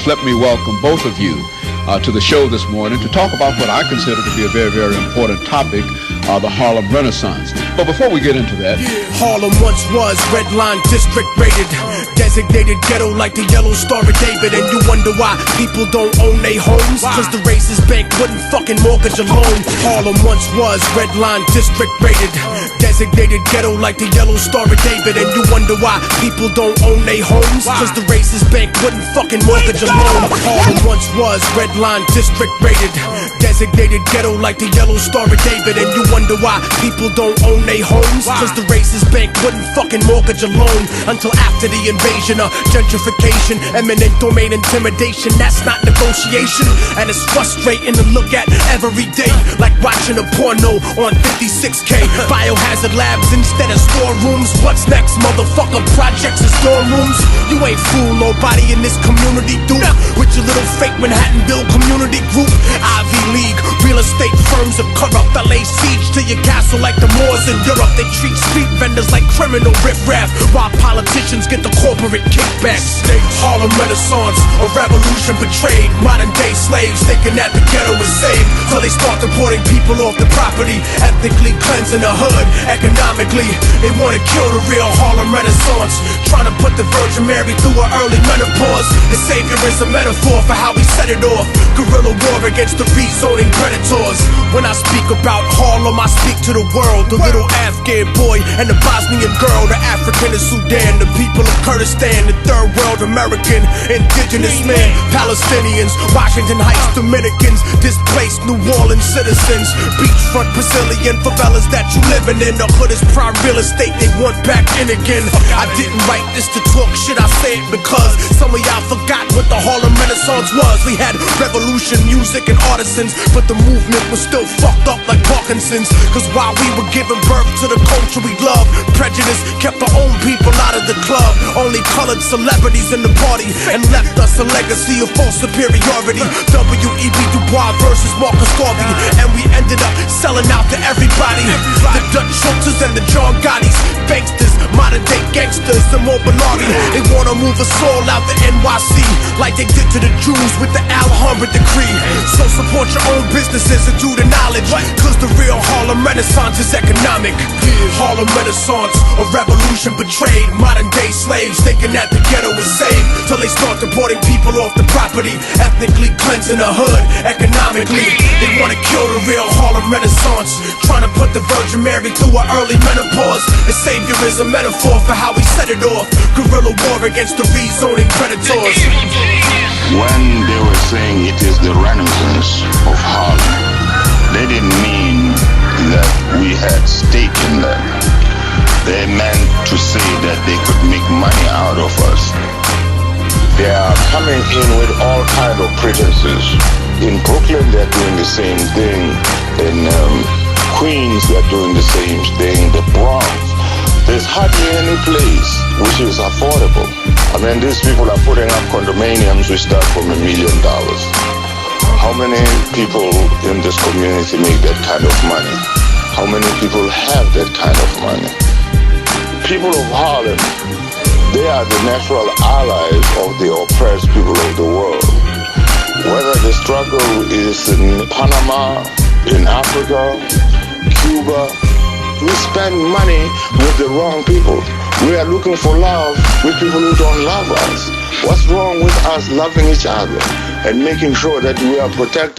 let me welcome both of you to the show this morning to talk about what I consider to be a very, very important topic, the Harlem Renaissance. But before we get into that... Harlem once was red line district rated, designated ghetto like the Yellow Star of David. And you wonder why people don't own their homes, cause the racist bank wouldn't fucking mortgage a loan. Harlem once was red line district rated, designated ghetto like the Yellow Star of David. And you wonder why people don't own their homes, cause the racist bank wouldn't fucking mortgage a loan. Harlem once was red line district rated, designated ghetto like the Yellow Star of David. And you wonder why people don't own their homes, cause the racist bank wouldn't fucking mortgage a loan. Until after the invasion of gentrification, eminent domain intimidation, that's not negotiation. And it's frustrating to look at every day, like watching a porno on 56K. Biohazard labs instead of storerooms. What's next, motherfucker? Projects and storerooms. You ain't fool nobody in this community, dude. With your little fake Manhattanville community group. Ivy League, real estate firms are corrupt. I lay siege to your castle like the Moors in Europe. They treat street vendors like criminal riffraff, while politicians get the corporate kickbacks. Harlem Renaissance, a revolution betrayed. Modern day slaves thinking that the ghetto is safe, till they start deporting people off the property, ethnically cleansing the hood. Economically, they wanna kill the real Harlem Renaissance, trying to put the Virgin Mary through her early menopause. The savior is a metaphor for how we set it off. Guerrilla war against the rezoning predators. When I speak about Harlem, I speak to the world. The little Afghan boy and the Bosnian girl, the African of Sudan, the people of Kurdistan, the third world American, indigenous man, Palestinians, Washington Heights Dominicans, displaced New Orleans citizens, beachfront Brazilian favelas that you living in. The hood is prime real estate, they want back in again. I didn't write this to talk shit, I say it because some of y'all forgot what the Harlem Renaissance was. We had revolution, music, and artisans, but the movement was still fucked up like Parkinson's. Cause while we were giving birth to the culture we love, prejudice kept our own people out of the club. Only colored celebrities in the party, and left us a legacy of false superiority. W.E.B. Du Bois versus Marcus Garvey, and we ended up selling out to everybody. The Dutch Schultzes and the John Gottis, banksters, modern day gangsters, the Mobilari. They wanna move us all out the NYC, like they did to the Jews with the Alhambra decree. So support your own businesses and do the knowledge, cause the real Harlem Renaissance is economic. Harlem Renaissance, a revolution betrayed. Modern day slaves thinking that the ghetto is safe, till they start deporting people off the property, ethnically cleansing the hood. Economically, they wanna kill the real Harlem Renaissance, trying to put the Virgin Mary through her early menopause. The savior is a metaphor for how we set it off. Guerrilla war against the rezoning predators. When they were saying it is the Renaissance of Harlem, they didn't mean that we had stake in that. They meant to say that they could make money out of us. They are coming in with all kinds of pretenses. In Brooklyn, they're doing the same thing. In Queens, they're doing the same thing. The Bronx, there's hardly any place which is affordable. I mean, these people are putting up condominiums which start from $1 million. How many people in this community make that kind of money? How many people have that kind of money? People of Harlem, they are the natural allies of the oppressed people of the world. Whether the struggle is in Panama, in Africa, Cuba, we spend money with the wrong people. We are looking for love with people who don't love us. What's wrong with us loving each other and making sure that we are protected